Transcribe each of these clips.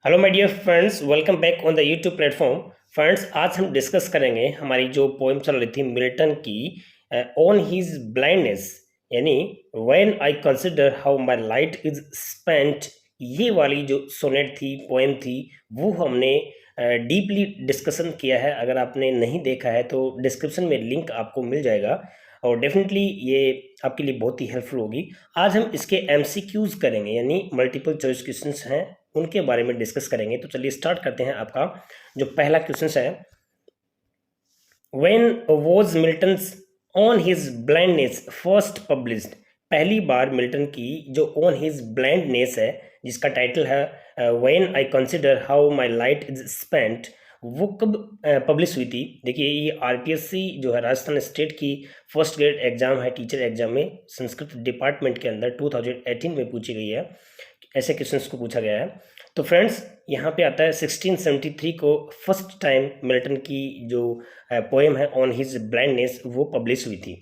Hello my dear friends, welcome back on the YouTube platform. Friends, आज हम discuss करेंगे हमारी जो पोएम चल रही थी मिल्टन की, ऑन हिज ब्लाइंडनेस, यानी when I consider how my light is spent. ये वाली जो सोनेट थी, पोएम थी, वो हमने डीपली डिस्कशन किया है। अगर आपने नहीं देखा है तो डिस्क्रिप्शन में लिंक आपको मिल जाएगा और डेफिनेटली ये आपके लिए बहुत ही हेल्पफुल होगी। आज हम इसके एमसीक्यूज करेंगे, यानी मल्टीपल चॉइस क्वेश्चंस हैं, उनके बारे में डिस्कस करेंगे। तो चलिए स्टार्ट करते हैं। आपका जो पहला क्वेश्चन है, when was Milton's on his blindness first published. पहली बार मिल्टन की जो ऑन हिज ब्लाइंडनेस है, जिसका टाइटल है when I consider how my light is spent, वो कब पब्लिश हुई थी? देखिए, ये आरपीएससी जो है राजस्थान स्टेट की फर्स्ट ग्रेड एग्जाम है, टीचर एग्जाम में संस्कृत डिपार्टमेंट के अंदर 2018 में पूछी गई है। ऐसे क्वेश्चंस को पूछा गया है। तो फ्रेंड्स, यहाँ पे आता है 1673 को फर्स्ट टाइम मिल्टन की जो पोएम है ऑन हिज ब्लाइंडनेस वो पब्लिश हुई थी।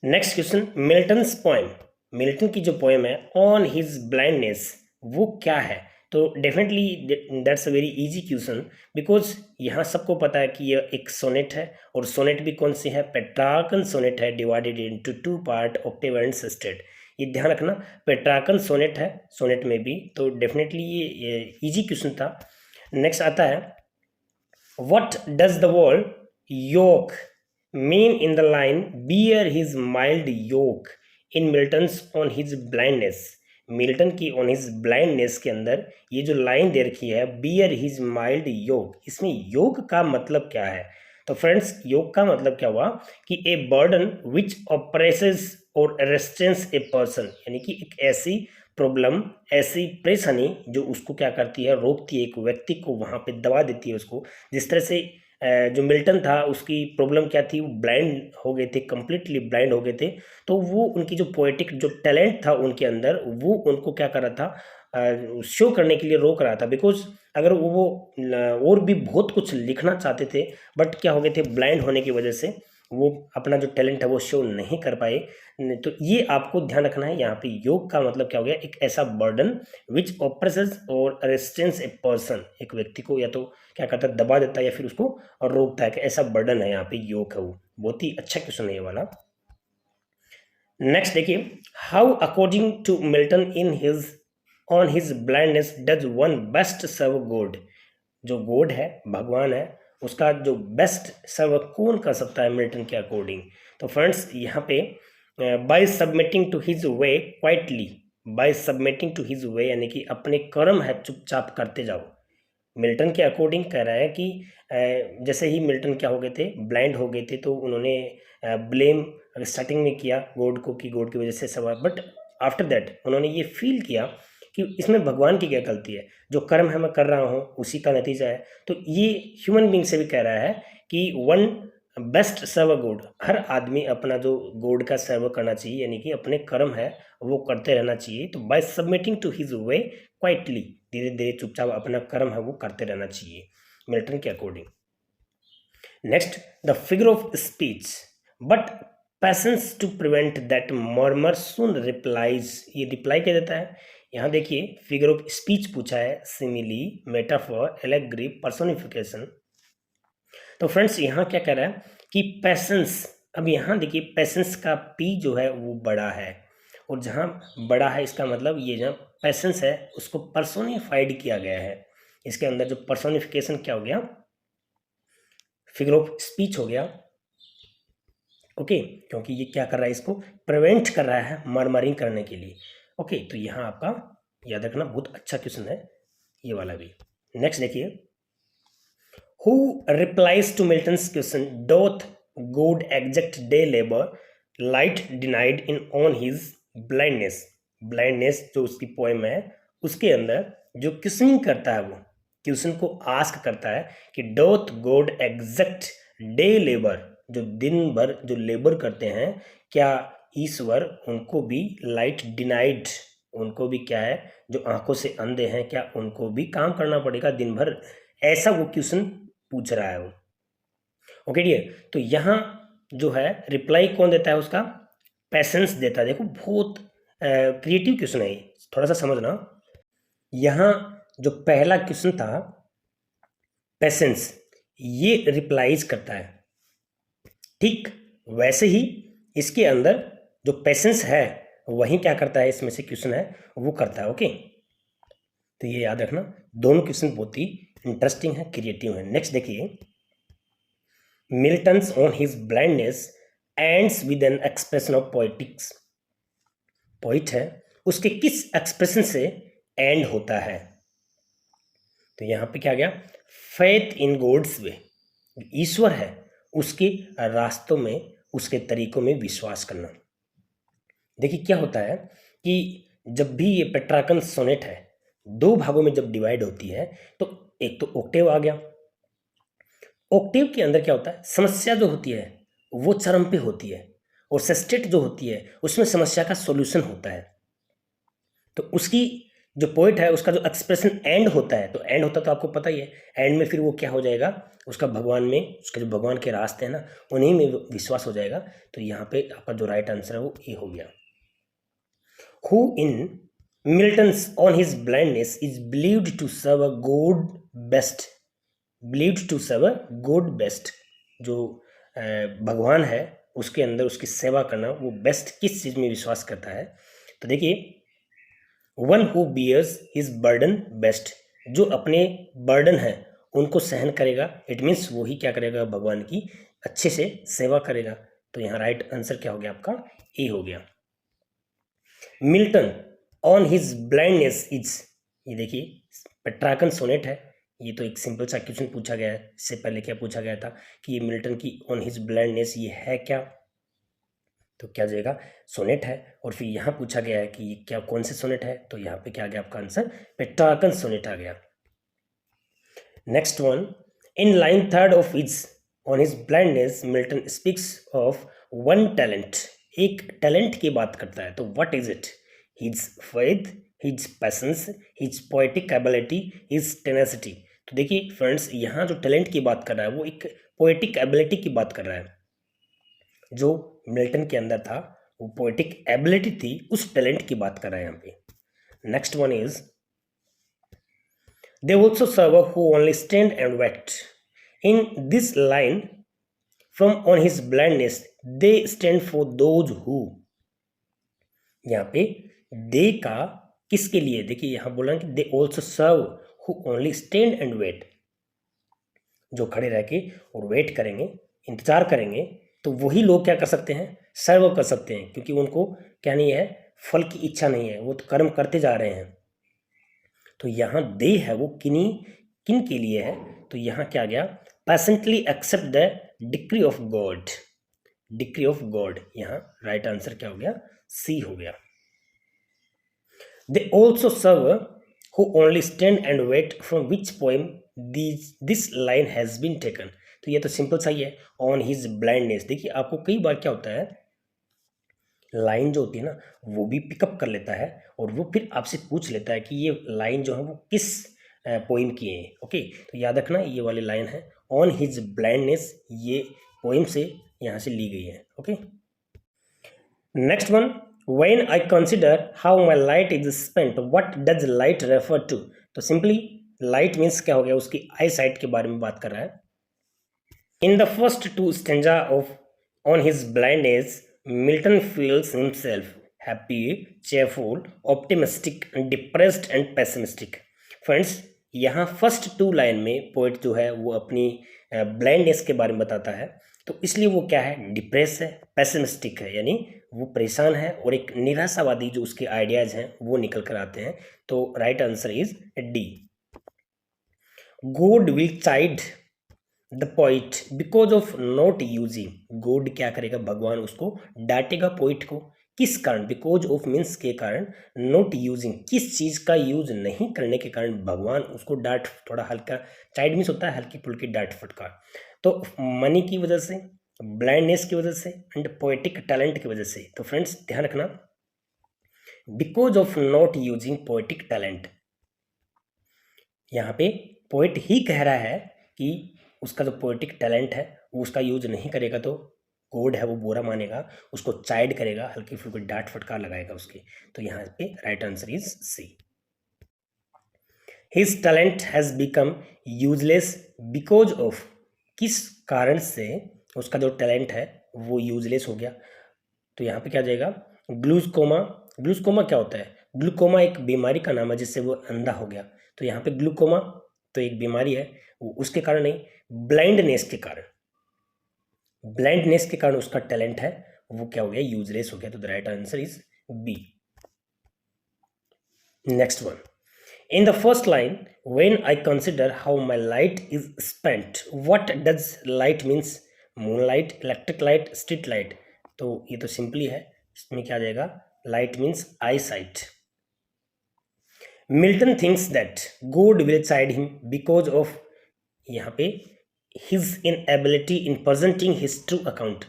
Next question, Milton's poem, Milton की जो पोएम है ऑन हिज ब्लाइंडनेस, वो क्या है? तो definitely that's a very easy question, because यहाँ सबको पता है कि यह एक सोनेट है, और सोनेट भी कौन सी है? पेट्रार्कन सोनेट है, divided into two part, Octave and sestet. ये ध्यान रखना, पेट्रार्कन सोनेट है, सोनेट में भी। तो डेफिनेटली ये इजी क्वेश्चन था। नेक्स्ट आता है, what does the word yoke mean in the line bear his mild yoke in Milton's on his blindness। Milton की ऑन हिज ब्लाइंडनेस के अंदर ये जो लाइन दे रखी है बियर हिज माइल्ड योक, इसमें योग का मतलब क्या है? तो फ्रेंड्स, योग का मतलब क्या हुआ कि ए बर्डन विच ऑप्रेसेस और रेस्ट्रेंस ए पर्सन, यानी कि एक ऐसी प्रॉब्लम, ऐसी परेशानी जो उसको क्या करती है, रोकती है, एक व्यक्ति को वहां पे दबा देती है उसको। जिस तरह से जो मिल्टन था उसकी प्रॉब्लम क्या थी, वो ब्लाइंड हो गए थे, कंप्लीटली ब्लाइंड हो गए थे। तो वो उनकी जो पोएटिक जो टैलेंट था उनके अंदर, वो उनको क्या कर रहा था, शो करने के लिए रोक रहा था। बिकॉज अगर वो और भी बहुत कुछ लिखना चाहते थे, बट क्या हो गए थे, ब्लाइंड होने की वजह से वो अपना जो टैलेंट है वो शो नहीं कर पाए। तो ये आपको ध्यान रखना है। यहाँ पे योग का मतलब क्या हो गया, एक ऐसा बर्डन विच ऑप्रेसेस और रेस्ट्रेंस ए पर्सन, एक व्यक्ति को या तो क्या करता है, दबा देता है, या फिर उसको और रोकता है, कि ऐसा बर्डन है। यहाँ पे योग है वो। बहुत ही अच्छा क्वेश्चन है ये वाला। नेक्स्ट देखिए, how according to Milton in his on his blindness does one best serve God. जो गॉड है, भगवान है, उसका जो बेस्ट सर्व कौन कर सकता है मिल्टन के अकॉर्डिंग? तो फ्रेंड्स, यहाँ पे by submitting to his way quietly, by submitting to his way, यानी कि अपने कर्म है चुपचाप करते जाओ। मिल्टन के अकॉर्डिंग कह रहा है कि जैसे ही मिल्टन क्या हो गए थे, ब्लाइंड हो गए थे, तो उन्होंने ब्लेम स्टार्टिंग में किया गॉड को, कि गॉड की वजह से सब। बट आफ्टर दैट उन्होंने ये फील किया कि इसमें भगवान की क्या गलती है, जो कर्म है मैं कर रहा हूँ उसी का नतीजा है। तो ये ह्यूमन बींग से भी कह रहा है कि वन बेस्ट सर्व गॉड, हर आदमी अपना जो गॉड का सर्व करना चाहिए, यानी कि अपने कर्म है वो करते रहना चाहिए। तो by submitting to his way quietly, धीरे धीरे चुपचाप अपना कर्म है वो करते रहना चाहिए, मिल्टन के according. Next, the figure of speech but patience to prevent that murmur soon replies. ये रिप्लाई क्या देता है? यहाँ देखिए, फिगर ऑफ स्पीच पूछा है, सिमिली, मेटाफर, एलेग्री, पर्सोनिफिकेशन। तो फ्रेंड्स, यहाँ क्या कह रहा है कि पैसेंस। अब यहाँ देखिए, पैसेंस का पी जो है वो बड़ा है, और जहाँ बड़ा है इसका मतलब ये जहाँ पैसेंस है उसको पर्सोनिफाइड किया गया है। इसके अंदर जो पर्सोनिफिकेशन क्या हो गया, फिगर ऑफ स्पीच हो गया। ओके, क्योंकि ये क्या कर रहा है, इसको प्रिवेंट कर रहा है मर्मरिंग करने के लिए। ओके, तो यहाँ आपका याद रखना, बहुत अच्छा क्वेश्चन है ये वाला भी। नेक्स्ट देखिए, who replies to Milton's question, doth God exact day labor, light denied in on his blindness। blindness जो उसकी पोएम है उसके अंदर जो क्वेश्चनिंग करता है, वो क्वेश्चन को आस्क करता है कि डोथ गॉड एग्जैक्ट डे लेबर, जो दिन भर जो लेबर करते हैं, क्या ईश्वर उनको भी लाइट डिनाइड, उनको भी क्या है, जो आंखों से अंधे हैं, क्या उनको भी काम करना पड़ेगा दिन भर? ऐसा वो क्वेश्चन पूछ रहा है वो। ओके डियर, तो यहाँ जो है रिप्लाई कौन देता है उसका? पैसेंस देता है। देखो, बहुत क्रिएटिव क्वेश्चन है ये, थोड़ा सा समझना। यहाँ जो पहला क्वेश्चन था पेशेंस, ये रिप्लाईज करता है। ठीक वैसे ही इसके अंदर जो पेशेंस है वही क्या करता है, इसमें से क्वेश्चन है वो करता है। ओके, तो ये याद रखना, दोनों क्वेश्चन बहुत ही इंटरेस्टिंग है, क्रिएटिव है। नेक्स्ट देखिए, Milton's on his blindness ends with an expression of poetics. Poet है, उसके किस एक्सप्रेशन से एंड होता है? तो यहां पे क्या गया, फेथ इन गॉड्स वे, ईश्वर है उसके रास्तों में, उसके तरीकों में विश्वास करना। देखिए क्या होता है कि जब भी ये पेट्रार्कन सोनेट है दो भागों में जब डिवाइड होती है, तो एक तो ऑक्टेव आ गया। ऑक्टेव के अंदर क्या होता है, समस्या जो होती है वो चरम पे होती है, और सेस्टेट जो होती है उसमें समस्या का सॉल्यूशन होता है। तो उसकी जो पोइट है उसका जो एक्सप्रेशन एंड होता है, तो एंड होता तो आपको पता ही है, एंड में फिर वो क्या हो जाएगा, उसका भगवान में, उसके जो भगवान के रास्ते हैं ना उन्हीं में विश्वास हो जाएगा। तो यहाँ पे आपका जो राइट आंसर है वो ए हो गया। Who in Milton's on his blindness is believed to serve a God best, believed to serve a God best, जो भगवान है उसके अंदर उसकी सेवा करना, वो बेस्ट किस चीज़ में विश्वास करता है? तो देखिए, one who bears his burden best, जो अपने बर्डन है उनको सहन करेगा, इट मीन्स वो ही क्या करेगा, भगवान की अच्छे से सेवा करेगा। तो यहाँ राइट आंसर क्या हो गया आपका, ए हो गया। Milton on his blindness is, ये देखिए पेट्रार्कन सोनेट है, ये तो एक सिंपल सा क्वेश्चन पूछा गया है। इससे पहले क्या पूछा गया था कि ये मिल्टन की ऑन हिज ब्लाइंडनेस ये है क्या, तो क्या जाएगा, सोनेट है। और फिर यहाँ पूछा गया है कि ये क्या, कौन से सोनेट है, तो यहाँ पे क्या आ गया आपका आंसर, पेट्रार्कन सोनेट आ गया। Next one, in line third of his on his blindness Milton speaks of one talent, एक टैलेंट की बात करता है, तो what is it? His faith, his patience, his poetic ability, his tenacity. तो देखिए friends, यहाँ जो टैलेंट की बात कर रहा है वो एक पोएटिक एबिलिटी की बात कर रहा है। जो मिल्टन के अंदर था वो पोएटिक एबिलिटी थी, उस टैलेंट की बात कर रहा है यहाँ पे। Next one is, they also serve who only stand and wait. In this line, from on his blindness, they stand for those who, यहाँ पे दे का किसके लिए, देखिए यहाँ बोला कि they also serve who only stand and wait, जो खड़े रह के और वेट करेंगे, इंतजार करेंगे, तो वही लोग क्या कर सकते हैं, सर्व कर सकते हैं, क्योंकि उनको क्या नहीं है, फल की इच्छा नहीं है, वो तो कर्म करते जा रहे हैं। तो यहाँ दे है वो किन के लिए है, तो यहाँ क्या गया, patiently accept the decree of God, decree of God, यहाँ राइट आंसर क्या हो गया, सी हो गया। They also serve who only stand and wait, from which poem this line has been taken. तो ये तो सिंपल सा ही है, ऑन हिज ब्लाइंडनेस। देखिए आपको कई बार क्या होता है, लाइन जो होती है ना वो भी पिकअप कर लेता है, और वो फिर आपसे पूछ लेता है कि ये लाइन जो है वो किस पोइम की है। ओके, तो याद रखना ये वाली लाइन है ऑन हिज ब्लाइंडनेस, ये पोइम से यहाँ से ली गई है। Okay, next one, when I consider how my light is spent, what does light refer to? तो सिंपली लाइट मीन्स क्या हो गया, उसकी आई साइट के बारे में बात कर रहा है। In the first two stanza of on his blindness, Milton feels himself happy, cheerful, optimistic, depressed and pessimistic. Friends, यहाँ फर्स्ट टू लाइन में पोइट जो है वो अपनी ब्लाइंडनेस के बारे में बताता है, तो इसलिए वो क्या है, डिप्रेस है, पेसिमिस्टिक है, यानी वो परेशान है, और एक निराशावादी जो उसके आइडियाज हैं वो निकल कर आते हैं। तो right answer is D. God will child the poet because of not using, God क्या करेगा, भगवान उसको डांटेगा पोइट को, किस कारण, बिकॉज ऑफ मीन्स के कारण, नॉट यूजिंग किस चीज़ का यूज नहीं करने के कारण भगवान उसको डांट, थोड़ा हल्का, चाइड मीन्स होता है हल्की फुल्की डांट फटकार, तो मनी की वजह से, ब्लाइंडनेस की वजह से एंड पोएटिक टैलेंट की वजह से। तो फ्रेंड्स ध्यान रखना, because of not using poetic talent, यहाँ पे पोइट ही कह रहा है कि उसका जो पोएटिक टैलेंट है वो उसका यूज नहीं करेगा तो गॉड है वो बुरा मानेगा, उसको चाइड करेगा, हल्की फुल्की डांट फटकार लगाएगा उसकी। तो यहाँ पे right answer is C. His talent has become useless because of, किस कारण से उसका जो टैलेंट है वो यूजलेस हो गया। तो यहाँ पे क्या आ जाएगा, ग्लूकोमा। ग्लूकोमा क्या होता है, ग्लूकोमा एक बीमारी का नाम है जिससे वो अंधा हो गया। तो यहाँ पे ग्लूकोमा तो एक बीमारी है, वो उसके कारण नहीं, ब्लाइंडनेस के कारण, ब्लाइंडनेस के कारण उसका टैलेंट है वो क्या हो गया, यूजलेस हो गया। तो the right answer is B. Next one, in the first line, when I consider how my light is spent, what does light means? Moonlight, electric light, street light? तो ये तो सिंपली है, इसमें क्या आ जाएगा, light means eyesight. Milton thinks that God will chide him because of, यहाँ पे his inability in presenting his true account,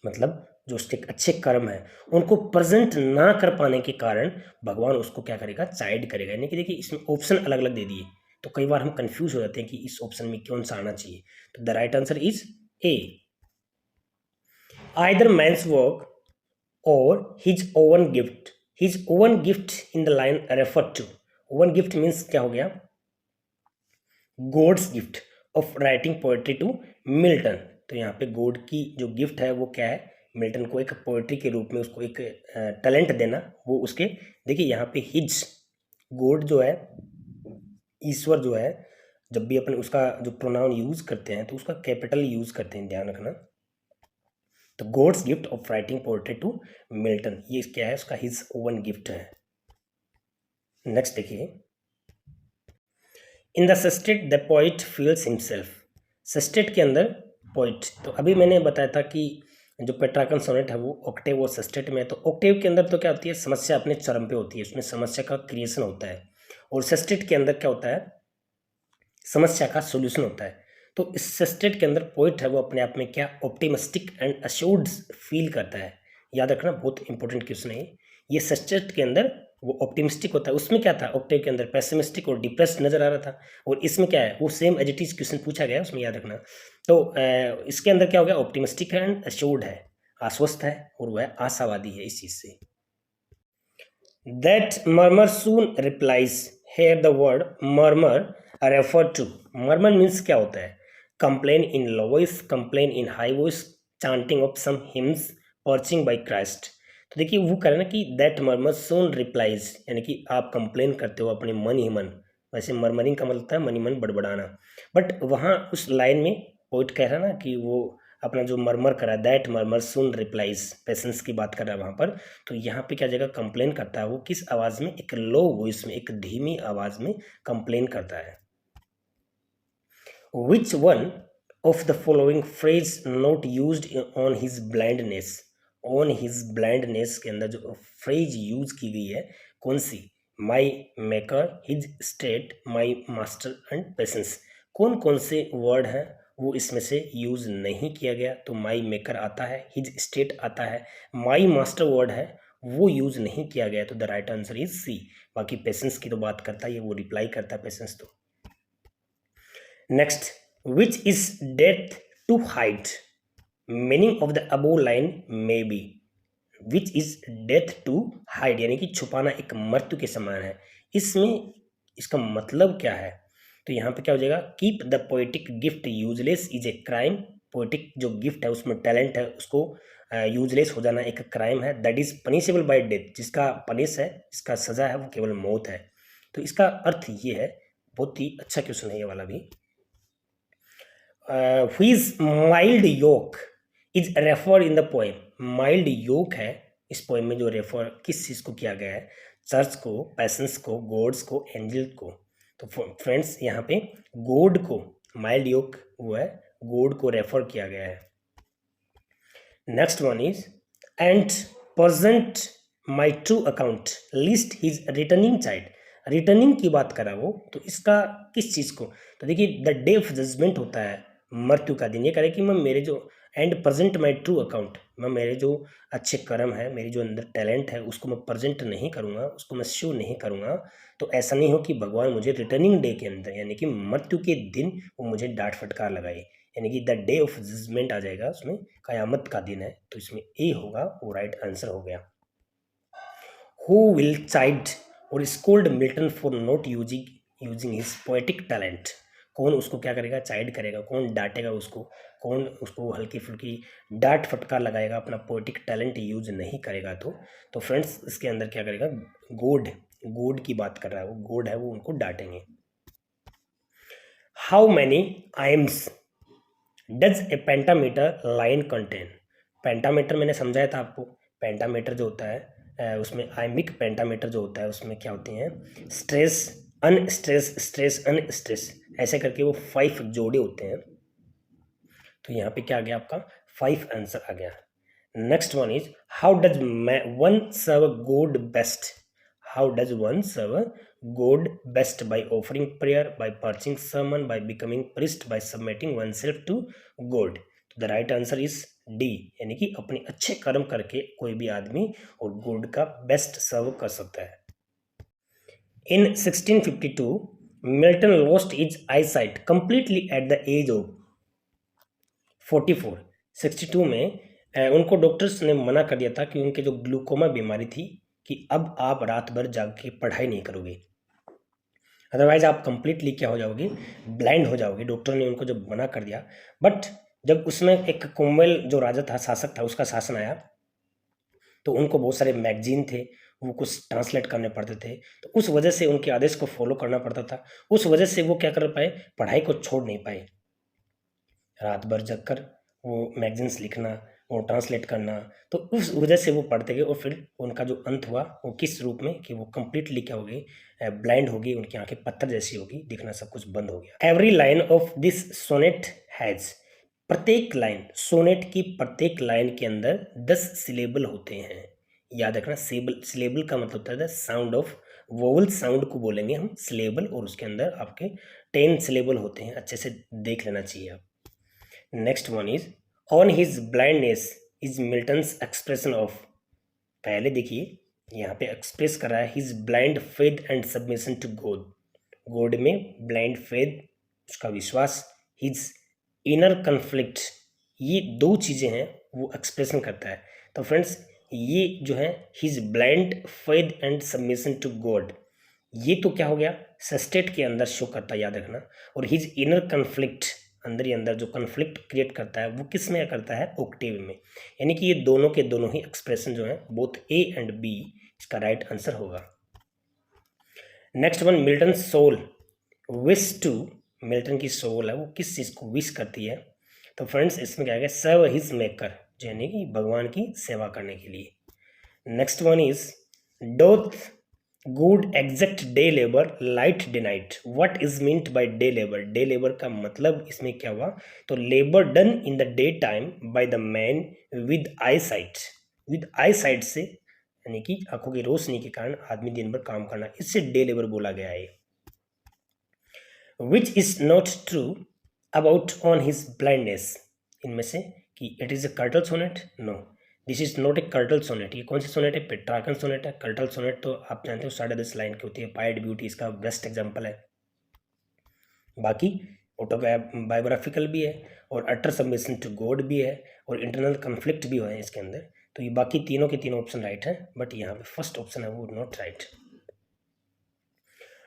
मतलब जो उसके अच्छे कर्म है उनको प्रेजेंट ना कर पाने के कारण भगवान उसको क्या करेगा, चाइड करेगा। यानी कि देखिए इसमें ऑप्शन अलग अलग दे दिए तो कई बार हम कंफ्यूज हो जाते हैं कि इस ऑप्शन में कौन सा आना चाहिए। तो the right answer is A, either man's work or his own gift. His own gift in the line refer to, own gift means क्या हो गया, God's gift of writing poetry to Milton. तो यहाँ पे गॉड की जो gift है वो क्या है, मिल्टन को एक पोएट्री के रूप में उसको एक टैलेंट देना, वो उसके, देखिए यहाँ पे हिज, गॉड जो है, ईश्वर जो है, जब भी अपन उसका जो प्रोनाउन यूज करते हैं तो उसका कैपिटल यूज करते हैं, ध्यान रखना। तो God's gift of writing poetry to Milton, ये क्या है, उसका हिज ओवन गिफ्ट है। नेक्स्ट देखिए, in the sestet the poet feels himself. Sestet के अंदर पोइट, तो अभी मैंने बताया था कि जो पेट्रार्कन सोनेट है वो ऑक्टेव और सस्टेट में है। तो ऑक्टेव के अंदर तो क्या होती है, समस्या अपने चरम पे होती है, उसमें समस्या का क्रिएशन होता है, और सस्टेट के अंदर क्या होता है, समस्या का सोल्यूशन होता है। तो इस सस्टेट के अंदर पोइट है वो अपने आप में क्या, ऑप्टिमिस्टिक एंड अश्योर्ड फील करता है। याद रखना, बहुत इंपॉर्टेंट क्वेश्चन है ये। सस्टेट के अंदर वो ऑप्टिमिस्टिक होता है, उसमें क्या था, ऑक्टेव के अंदर पेसिमिस्टिक और डिप्रेस्ड नजर आ रहा था, और इसमें क्या है, वो same as it is question पूछा गया है उसमें, याद रखना। तो इसके अंदर क्या हो गया, ऑप्टिमिस्टिक एंड अश्योर्ड है, आश्वस्त है, और वह आशावादी है इस चीज से। That murmur soon replies, here the word murmur refer to, murmur means क्या होता है, complain in low voice, complain in high voice, chanting of some hymns, preaching by Christ. तो देखिए वो कह रहे ना कि दैट मर्मर सून रिप्लाइज, यानी कि आप कंप्लेन करते हो अपने मन ही मन, वैसे मर्मरिंग का मतलब होता है मन ही मन बड़बड़ाना, बट वहाँ उस लाइन में पोइट कह रहा है ना कि वो अपना जो मर्मर करा, that murmur soon replies, patience की बात कर रहा है वहाँ पर। तो यहाँ पे क्या जगह कंप्लेन करता है वो, किस आवाज़ में, एक लो वॉइस में, एक धीमी आवाज़ में कंप्लेन करता है। Which one of the following phrase not used on his blindness, on his blindness के अंदर जो फ्रेज यूज की गई है कौन सी, my maker, his state, my master and patience, कौन कौन से वर्ड हैं वो इसमें से यूज नहीं किया गया। तो माई मेकर आता है, हिज स्टेट आता है, माई मास्टर वर्ड है वो यूज नहीं किया गया। तो the right answer is C. बाकी पेशेंस की तो बात करता है, वो रिप्लाई करता है पेशेंस तो। Next, which is death to hide, meaning of the above line may be, which is death to hide, यानी कि छुपाना एक मृत्यु के समान है। इसमें इसका मतलब क्या है, तो यहाँ पे क्या हो जाएगा, keep the poetic gift useless is a crime, poetic जो गिफ्ट है उसमें टैलेंट है उसको यूजलेस हो जाना एक क्राइम है, that is punishable bye death, जिसका पनिश है, जिसका सजा है वो केवल मौत है। तो इसका अर्थ ये है, बहुत ही अच्छा क्वेश्चन है ये वाला भी। Which mild yoke is referred in the poem, mild yoke है इस पोएम में जो रेफर किस चीज को किया गया है, चर्च को, पैसेंस को, गॉड्स को, एंजल को। तो फ्रेंड्स यहाँ पे गॉड को, माइल्ड योक वो है, गॉड को रेफर किया गया है। Next one is and present my true account list his returning child, returning की बात करा वो, तो इसका किस चीज को, तो देखिए द डे ऑफ जजमेंट होता है, मृत्यु का दिन। ये करे कि मैं मेरे जो and present my true account, मैं मेरे जो अच्छे कर्म है, मेरी जो अंदर टैलेंट है उसको मैं प्रेजेंट नहीं करूँगा, उसको मैं शो नहीं करूँगा। तो ऐसा नहीं हो कि भगवान मुझे रिटर्निंग डे के अंदर, यानी कि मृत्यु के दिन वो मुझे डांट फटकार लगाए, यानी कि द डे ऑफ जजमेंट आ जाएगा उसमें, कयामत का दिन है। तो इसमें ए होगा, वो राइट आंसर हो गया। हु विल चाइड और scold Milton for not using his poetic talent. कौन उसको क्या करेगा, चाइड करेगा, कौन डांटेगा उसको, कौन उसको हल्की फुल्की डांट फटकार लगाएगा, अपना पोएटिक टैलेंट यूज नहीं करेगा। तो फ्रेंड्स इसके अंदर क्या करेगा, गॉड, गॉड की बात कर रहा है वो, गॉड है वो, उनको डांटेंगे। How many iambs does a pentameter line contain. Pentameter मैंने समझाया था आपको, पेंटामीटर जो होता है उसमें आइमिक पेंटामीटर जो होता है उसमें क्या होते हैं, स्ट्रेस अनस्ट्रेस, स्ट्रेस अनस्ट्रेस, ऐसे करके वो 5 जोड़े होते हैं। तो यहाँ पे क्या आ गया आपका 5 आंसर आ गया। Next one is how does one serve God best. How does one serve God best? By offering prayer, by preaching sermon, by becoming priest, by submitting oneself to God. The right answer is D, यानी कि अपने अच्छे कर्म करके कोई भी आदमी और गॉड का बेस्ट सर्व कर सकता है। In 1652, Milton lost his eyesight completely at the age of 44। 62 में उनको डॉक्टर्स ने मना कर दिया था कि उनके जो ग्लूकोमा बीमारी थी कि अब आप रात भर जाग के पढ़ाई नहीं करोगे, अदरवाइज आप कंप्लीटली क्या हो जाओगे, ब्लाइंड हो जाओगे। डॉक्टर ने उनको जब मना कर दिया, बट जब उसमें एक कुम्बल जो राजा था, शासक था, उसका शासन आया तो उनको बहुत सारे मैगजीन थे वो कुछ ट्रांसलेट करने पड़ते थे, तो उस वजह से उनके आदेश को फॉलो करना पड़ता था। उस वजह से वो क्या कर पाए, पढ़ाई को छोड़ नहीं पाए। रात भर जग कर वो मैगजीन्स लिखना, वो ट्रांसलेट करना, तो उस वजह से वो पढ़ते गए और फिर उनका जो अंत हुआ वो किस रूप में कि वो कंप्लीटली क्या हो गई, ब्लाइंड हो गई, उनकी आंखें पत्थर जैसी होगी, दिखना सब कुछ बंद हो गया। Every line of this sonnet has, प्रत्येक लाइन, सोनेट की प्रत्येक लाइन के अंदर 10 सिलेबल होते हैं। याद रखना, सिलेबल का मतलब होता है साउंड ऑफ वोवल, साउंड को बोलेंगे हम सिलेबल, और उसके अंदर आपके 10 सिलेबल होते हैं, अच्छे से देख लेना चाहिए आप। Next one is on his blindness is Milton's expression of. पहले देखिए यहाँ पे एक्सप्रेस कर रहा है his blind faith and submission to God. God में ब्लाइंड फेथ, उसका विश्वास, हिज इनर कन्फ्लिक्ट, ये 2 चीज़ें हैं वो एक्सप्रेशन करता है। तो फ्रेंड्स ये जो है his blind faith and submission to God, ये तो क्या हो गया, सस्टेट के अंदर शो करता है, याद रखना। और हिज इनर कन्फ्लिक्ट, अंदर ही अंदर जो कन्फ्लिक्ट क्रिएट करता है वो किस में करता है, ऑक्टेव में। यानी कि ये दोनों के दोनों ही एक्सप्रेशन जो है बोथ ए एंड बी, इसका राइट आंसर होगा। Next one Milton soul wish to, Milton की सोल है वो किस चीज़ को विश करती है। तो फ्रेंड्स इसमें क्या है, सर्व हिज मेकर, यानी कि भगवान की सेवा करने के लिए। Next one is doth God exact day labour light denied. What is meant by day labour? Day labour का मतलब इसमें क्या हुआ, तो labour done in the day time by the man with eyesight. With eyesight से यानी कि आंखों की रोशनी के कारण आदमी दिन भर काम करना, इससे डे लेबर बोला गया है। Which is not true about on his blindness, इनमें से कि it is a curtal sonnet, no this is not a curtal sonnet. ये कौन सी सोनेट है, पेट्रार्कन सोनेट है। कर्टल सोनेट तो आप जानते हो 10.5 लाइन की होती है, पाइड ब्यूटी इसका बेस्ट एग्जांपल है। बाकी ऑटोबायोग्राफिकल भी है और अटर सबमिशन टू गॉड भी है और इंटरनल कन्फ्लिक्ट भी है इसके अंदर। तो ये बाकी तीनों के तीनों ऑप्शन राइट है, बट यहाँ पे फर्स्ट ऑप्शन है वो not right.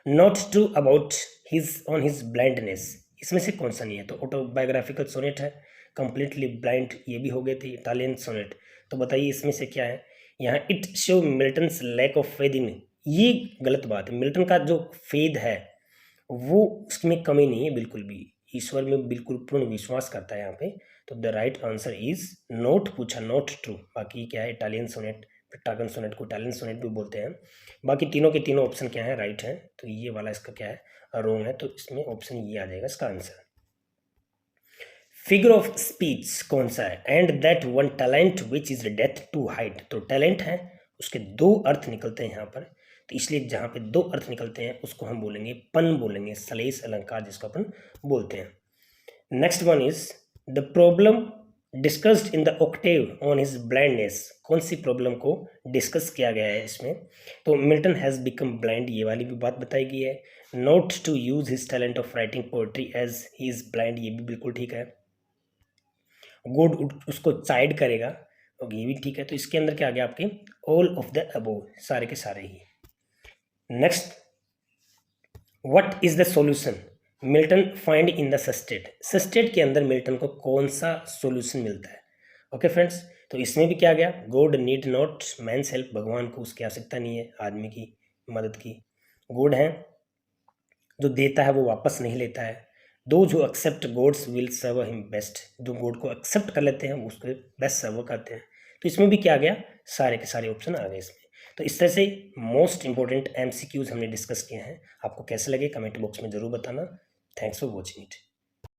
Not true about his on his blindness, इसमें से कौन सा नहीं है, तो ऑटोबायोग्राफिकल सोनेट है, कंप्लीटली ब्लाइंड ये भी हो गए थे, इटालियन सोनेट। तो बताइए इसमें से क्या है, यहाँ it show Milton's lack of faith in, ये गलत बात है। मिल्टन का जो फेथ है वो उसमें कमी नहीं है बिल्कुल भी, ईश्वर में बिल्कुल पूर्ण विश्वास करता है यहाँ पे। तो the right answer is not, पूछा नॉट ट्रू। बाकी क्या है, इटालियन सोनेट, पेट्रार्कन सोनेट को इटालियन सोनेट भी बोलते हैं। बाकी तीनों के तीनों ऑप्शन क्या है, राइट है। तो ये वाला इसका क्या है, रॉन्ग है, तो इसमें ऑप्शन ये आ जाएगा इसका आंसर। फिगर ऑफ स्पीच कौन सा है, and that one talent which is death to hide. तो टैलेंट है, उसके 2 अर्थ निकलते हैं यहाँ पर, तो इसलिए जहाँ पे 2 अर्थ निकलते हैं उसको हम बोलेंगे पन, बोलेंगे सलेस अलंकार जिसको अपन बोलते हैं। Next one is the problem discussed in the Octave on his blindness. कौन सी प्रॉब्लम को डिस्कस किया गया है इसमें, तो मिल्टन हैज़ बिकम ब्लाइंड, ये वाली भी बात बताई गई है। Not to use his talent of writing poetry as he is blind, ये भी बिल्कुल ठीक है। गॉड उसको चाइड करेगा, और ये भी ठीक है। तो इसके अंदर क्या आ गया आपके ऑल ऑफ द अबोव, सारे के सारे ही। Next, what is the solution Milton find in the sestet, sestet के अंदर मिल्टन को कौन सा सॉल्यूशन मिलता है। ओके फ्रेंड्स, तो इसमें भी क्या गया, God need not man's help, भगवान को उसकी आवश्यकता नहीं है आदमी की मदद की। गॉड है जो देता है वो वापस नहीं लेता है। Those who accept God's will serve him best, जो गॉड को एक्सेप्ट कर लेते हैं वो उसको बेस्ट सर्व करते हैं। तो इसमें भी क्या गया, सारे के सारे ऑप्शन आ गए इसमें। तो इस तरह से मोस्ट इंपॉर्टेंट एमसीक्यूज हमने डिस्कस किए हैं। आपको कैसे लगे कमेंट बॉक्स में ज़रूर बताना। Thanks for watching it.